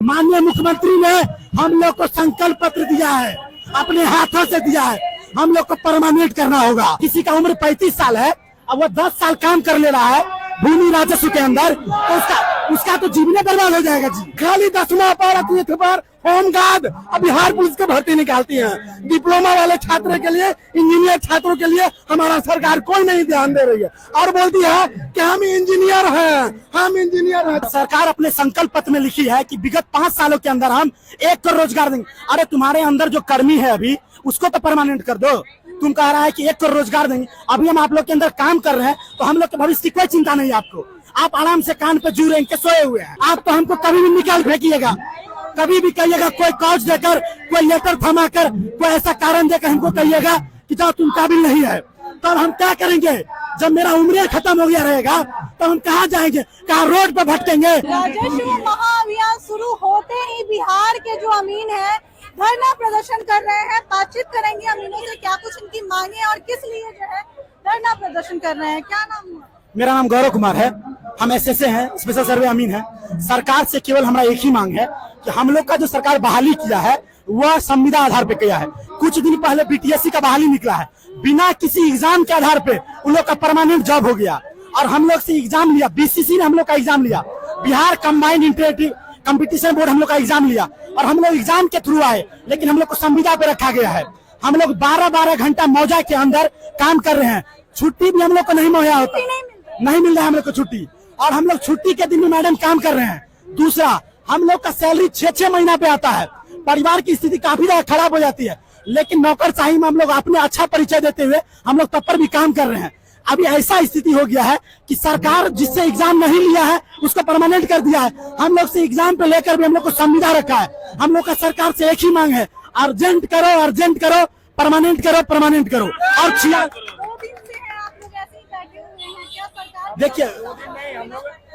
माननीय मुख्यमंत्री ने हम लोग को संकल्प पत्र दिया है, अपने हाथों से दिया है। हम लोग को परमानेंट करना होगा। किसी का उम्र 35 साल है, अब वो 10 साल काम कर ले रहा है भूमि राजस्व के अंदर, तो उसका तो जीवन बर्बाद हो जाएगा जी। खाली 10वां पर होमगार्ड और बिहार पुलिस के भर्ती निकालती है। डिप्लोमा वाले छात्रों के लिए, इंजीनियर छात्रों के लिए हमारा सरकार कोई नहीं ध्यान दे रही है और बोलती है कि हम इंजीनियर हैं, हम इंजीनियर हैं। सरकार अपने संकल्प पत्र में लिखी है कि विगत 5 सालों के अंदर हम 1 करोड़ रोजगार देंगे। अरे तुम्हारे अंदर जो कर्मी है अभी, उसको तो परमानेंट कर दो। तुम कह रहा है कि 1 करोड़ रोजगार देंगे, अभी हम आप लोग के अंदर काम कर रहे हैं, तो हम लोग के भविष्य की कोई चिंता नहीं है आपको। आप आराम से कान पे जू रेंग के सोए हुए हैं। आप तो हमको कभी भी निकाल फेंकिएगा, कभी भी कहिएगा, कोई कॉज देकर, कोई लेटर थमाकर, कोई ऐसा कारण देकर हमको कहिएगा कि जाओ तुम काबिल नहीं है, तब हम क्या करेंगे? जब मेरा उम्र खत्म हो गया रहेगा तो हम कहाँ जाएंगे? कहाँ रोड पर भटकेंगे? राजस्व महाअभियान शुरू होते ही बिहार के जो अमीन है धरना प्रदर्शन कर रहे हैं। बातचीत करेंगे अमीनों से, क्या कुछ इनकी मांगे और किस लिए जो है धरना प्रदर्शन कर रहे हैं। क्या नाम है? मेरा नाम गौरव कुमार है, हम एसएसए हैं, स्पेशल सर्वे अमीन है। सरकार से केवल हमारा एक ही मांग है कि हम लोग का जो सरकार बहाली किया है वह संविदा आधार पे किया है। कुछ दिन पहले बीटीएससी का बहाली निकला है, बिना किसी एग्जाम के आधार पे उन लोग का परमानेंट जॉब हो गया और हम लोग से एग्जाम लिया। बीसीसी ने हम लोग का एग्जाम लिया, Bihar combined interactive competition board हम लोग का एग्जाम लिया और हम लोग एग्जाम के थ्रू आए, लेकिन हम लोग को संविदा पे रखा गया है। हम लोग 12-12 घंटा मौजा के अंदर काम कर रहे हैं, छुट्टी भी हम लोग को नहीं मुहैया होता, नहीं मिल रहा है हम लोग को छुट्टी, और हम लोग छुट्टी के दिन में मैडम काम कर रहे हैं। दूसरा, हम लोग का सैलरी 6-6 महीना पे आता है, परिवार की स्थिति काफी ज्यादा खराब हो जाती है, लेकिन नौकरशाही में हम लोग अपने अच्छा परिचय देते हुए हम लोग तब पर भी काम कर रहे हैं। अभी ऐसा स्थिति हो गया है कि सरकार जिससे एग्जाम नहीं लिया है उसको परमानेंट कर दिया है। हम लोग से एग्जाम पे लेकर भी हम लोग को संविदा रखा है। हम लोग का सरकार से एक ही मांग है, अर्जेंट करो, अर्जेंट करो, परमानेंट करो, परमानेंट करो। और देखिए,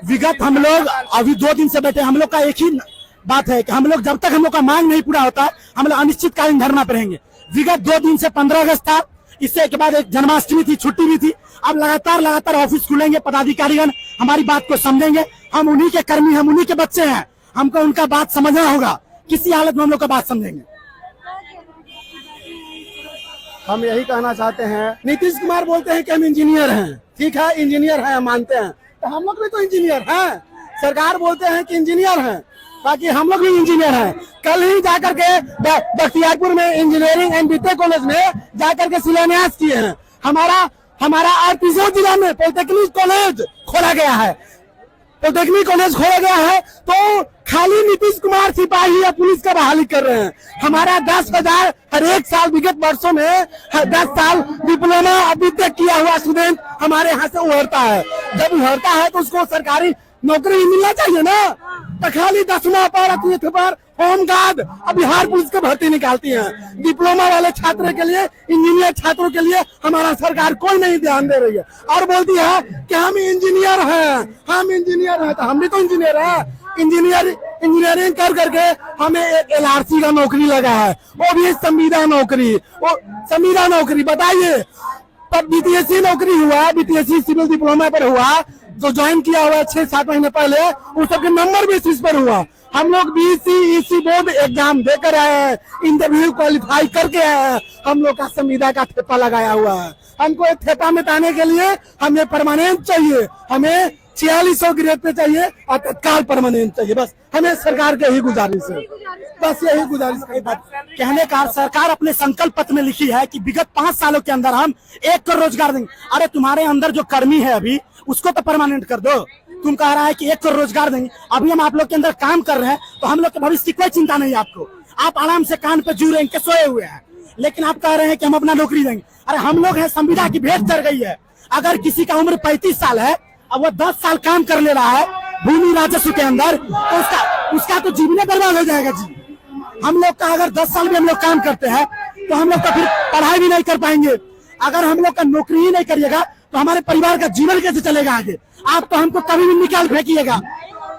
विगत हम लोग अभी 2 दिन से बैठे, हम लोग का एक ही बात है कि हम लोग जब तक हम लोग का मांग नहीं पूरा होता हम लोग अनिश्चितकालीन धरना पर रहेंगे। विगत 2 दिन से 15 अगस्त था, इससे के बाद एक जन्माष्टमी थी, छुट्टी भी थी। अब लगातार ऑफिस खुलेंगे, पदाधिकारीगण हमारी बात को समझेंगे। हम उन्हीं के कर्मी, हम उन्हीं के बच्चे हैं, हमको उनका बात समझना होगा। किसी हालत में हम लोग का बात समझेंगे। हम यही कहना चाहते हैं, नीतीश कुमार बोलते हैं कि हम इंजीनियर हैं, ठीक है, इंजीनियर हैं, हम मानते हैं, तो हम लोग भी तो इंजीनियर हैं। सरकार बोलते हैं कि इंजीनियर हैं, ताकि हम लोग भी इंजीनियर हैं। कल ही जाकर के बख्तियारपुर में इंजीनियरिंग एंड बीटेक कॉलेज में जाकर के शिलान्यास किए हैं। हमारा आरपीओ जिला में पॉलिटेक्निक कॉलेज खोला गया है, पॉलिटेक्निक कॉलेज खोला गया है, तो खाली नीतीश कुमार सिपाही या पुलिस का बहाली कर रहे हैं। हमारा 10,000 हर एक साल विगत वर्षों में 10 साल डिप्लोमा अभी तक किया हुआ स्टूडेंट हमारे यहाँ से उभरता है। जब उभरता है तो उसको सरकारी नौकरी मिलना चाहिए ना, तो खाली 10वां पर होमगार्ड और बिहार पुलिस के भर्ती निकालती है। डिप्लोमा वाले छात्रों के लिए, इंजीनियर छात्रों के लिए हमारा सरकार कोई नहीं ध्यान दे रही है और बोलती है कि हम इंजीनियर हैं, हम इंजीनियर हैं, तो हम भी तो इंजीनियर हैं। इंजीनियरिंग कर करके हमें एक LRC का नौकरी लगा है, वो भी संविदा नौकरी, वो संविदा नौकरी। बताइए, तब बीटीएससी नौकरी हुआ, बीटीएससी सिविल डिप्लोमा पर हुआ, जो ज्वाइन किया हुआ 6-7 महीने पहले, उस सबके नंबर बेसिस पर हुआ। हम लोग BCEC बोर्ड एग्जाम देकर आए हैं, इंटरव्यू क्वालिफाई करके आए हैं। हम लोग का संविदा का ठेपा लगाया हुआ है। हमको एक ठेपा मिटाने के लिए हमें परमानेंट चाहिए, हमें 4600 ग्रेड पे चाहिए और तत्काल परमानेंट चाहिए। बस हमें सरकार के ही गुजारिश है, बस यही गुजारिश है। कहने का सरकार अपने संकल्प पत्र में लिखी है कि विगत 5 सालों के अंदर हम 1 करोड़ रोजगार देंगे। अरे तुम्हारे अंदर जो कर्मी है अभी, उसको तो परमानेंट कर दो। तुम कह रहा है कि 1 करोड़ रोजगार देंगे, अभी हम आप लोग के अंदर काम कर रहे हैं, तो हम लोग के भविष्य की कोई चिंता नहीं है आपको। आप आराम से कान पे जू रेंग के सोए हुए हैं, लेकिन आप कह रहे हैं कि हम अपना नौकरी देंगे। अरे हम लोग हैं, संविदा की भेंट चढ़ गई है। अगर किसी का उम्र 35 साल है, अब वो 10 साल काम कर ले रहा है भूमि राजस्व के अंदर, तो उसका तो जीवन बर्बाद हो जाएगा जी। हम लोग का अगर 10 साल भी हम लोग काम करते हैं तो हम लोग का फिर पढ़ाई भी नहीं कर पाएंगे। अगर हम लोग का नौकरी ही नहीं करिएगा तो हमारे परिवार का जीवन कैसे चलेगा आगे? आप तो हमको कभी भी निकाल फेंकिएगा,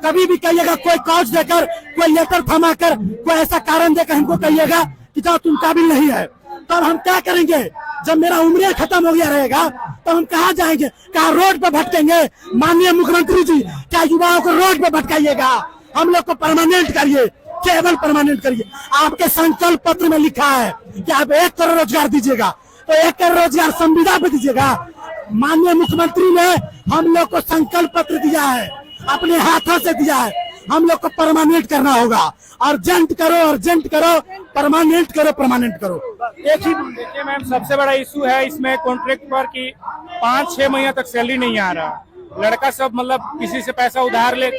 कभी भी कहिएगा, कोई कॉज देकर, कोई लेटर थमाकर, कोई ऐसा कारण देकर हमको कहिएगा कि जाओ तुम काबिल नहीं है, तब हम क्या करेंगे? जब मेरा उम्र खत्म हो गया रहेगा तो हम कहाँ जाएंगे? कहाँ रोड पे भटकेंगे? माननीय मुख्यमंत्री जी, क्या युवाओं को रोड पे भटकाइएगा? हम लोग को परमानेंट करिए, केवल परमानेंट करिए। आपके संकल्प पत्र में लिखा है कि आप 1 करोड़ रोजगार दीजिएगा, तो 1 करोड़ रोजगार संविदा पे दीजिएगा। माननीय मुख्यमंत्री ने हम लोग को संकल्प पत्र दिया है, अपने हाथों से दिया है, हम लोग को परमानेंट करना होगा। अर्जेंट करो, अर्जेंट करो, परमानेंट करो, परमानेंट करो। एक ही देखिए मैम, सबसे बड़ा इशू है इसमें कॉन्ट्रैक्ट पर कि 5-6 महीना तक सैलरी नहीं आ रहा। लड़का सब मतलब किसी से पैसा उधार ले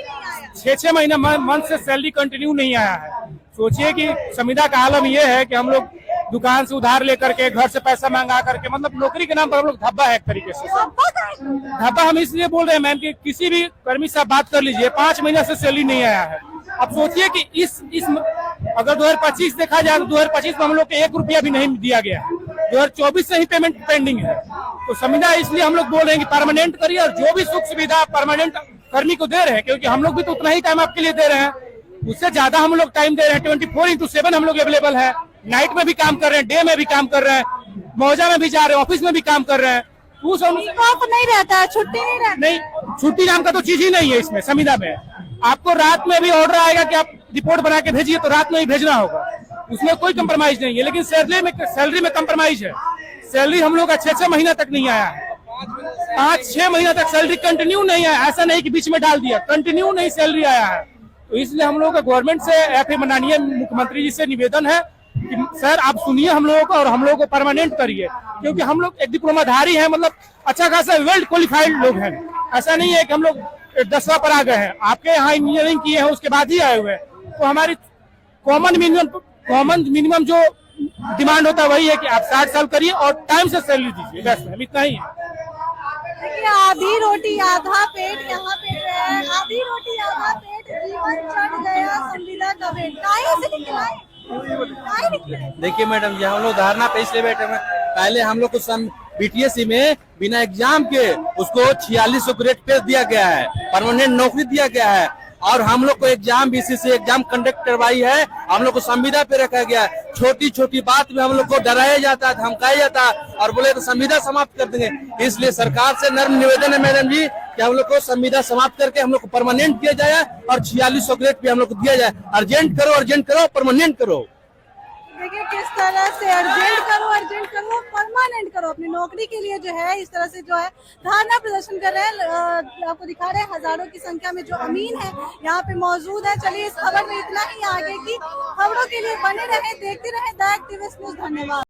6-6 महीना मंथ से सैलरी कंटिन्यू नहीं आया है। सोचिए कि संविदा का आलम यह है कि हम लोग दुकान से उधार लेकर के, घर से पैसा मंगा करके, मतलब नौकरी के नाम पर हम लोग धब्बा है एक तरीके से। धब्बा हम इसलिए बोल रहे हैं मैम कि किसी भी कर्मी से आप बात कर लीजिए, 5 महीना से सैलरी नहीं आया है। अब सोचिए कि इस अगर 2025 देखा जाए तो 2025 में हम लोग को 1 रुपया भी नहीं दिया गया, 2024 से ही पेमेंट पेंडिंग है। तो संविदा इसलिए हम लोग बोल रहे हैं कि परमानेंट करिए, और जो भी सुख सुविधा परमानेंट कर्मी को दे रहे हैं, क्योंकि हम लोग भी तो उतना ही टाइम आपके लिए दे रहे हैं, उससे ज्यादा हम लोग टाइम दे रहे हैं। 24/7 हम लोग अवेलेबल है, नाइट में भी काम कर रहे हैं, डे में भी काम कर रहे हैं, मौजा में भी जा रहे हैं, ऑफिस में भी काम कर रहे हैं। ऑफ नहीं रहता है, छुट्टी नहीं रहती। नहीं, छुट्टी नाम का तो चीज ही नहीं है इसमें। संविदा में आपको रात में भी ऑर्डर आएगा कि आप रिपोर्ट बना के भेजिए, तो रात में ही भेजना होगा, उसमें कोई कंप्रोमाइज नहीं है। लेकिन सैलरी में कंप्रोमाइज है। सैलरी हम लोग का 6-6 महीना तक नहीं आया है, 5-6 महीना तक सैलरी कंटिन्यू नहीं आया। ऐसा नहीं कि बीच में डाल दिया, कंटिन्यू नहीं सैलरी आया है। तो इसलिए हम लोग का गवर्नमेंट से या फिर माननीय मुख्यमंत्री जी से निवेदन है कि सर आप सुनिए हम लोगों को, और हम लोगों को परमानेंट करिए, क्योंकि हम लोग एक डिप्लोमाधारी हैं, मतलब अच्छा खासा वेल क्वालिफाइड लोग हैं। ऐसा नहीं है कि हम लोग 10वां पर आ गए हैं। आपके यहाँ इंजीनियरिंग किए हैं, उसके बाद ही आए हुए हैं। तो हमारी कॉमन मिनिमम जो डिमांड होता है वही है कि आप 60 साल करिए और टाइम से सैलरी दीजिए, बस हम इतना ही है। देखिए, आधी रोटी आधा पेट, यहाँ पे जो है आधी रोटी आधा पेट, जीवन चढ़ गया संविदा का वेट। काहे से निकला है? काहे निकला है? देखिए मैडम, ये हम लोग धारणा पे इसलिए बैठे हैं, पहले हम लोग को बीटीएससी में बिना एग्जाम के उसको 4600 ग्रेड पे दिया गया है, परमानेंट नौकरी दिया गया है, और हम लोग को एग्जाम बीसीसी एग्जाम कंडक्ट करवाई है, हम लोग को संविदा पे रखा गया है। छोटी छोटी बात में हम लोग को डराया जाता है, धमकाया जाता है, और बोले तो संविदा समाप्त कर देंगे। इसलिए सरकार से नर्म निवेदन है मैडम जी कि हम लोग को संविदा समाप्त करके हम लोग को परमानेंट किया जाए, और 4600 ग्रेड पे हम लोग को दिया जाए। अर्जेंट करो, परमानेंट करो। देखिए किस तरह से अर्जेंट करो, परमानेंट करो। अपनी नौकरी के लिए जो है इस तरह से जो है धरना प्रदर्शन कर रहे हैं। आपको दिखा रहे हैं हजारों की संख्या में जो अमीन है यहाँ पे मौजूद है। चलिए इस खबर में इतना ही, आगे की खबरों के लिए बने रहे, देखते रहे द एक्टिविस्ट न्यूज। धन्यवाद।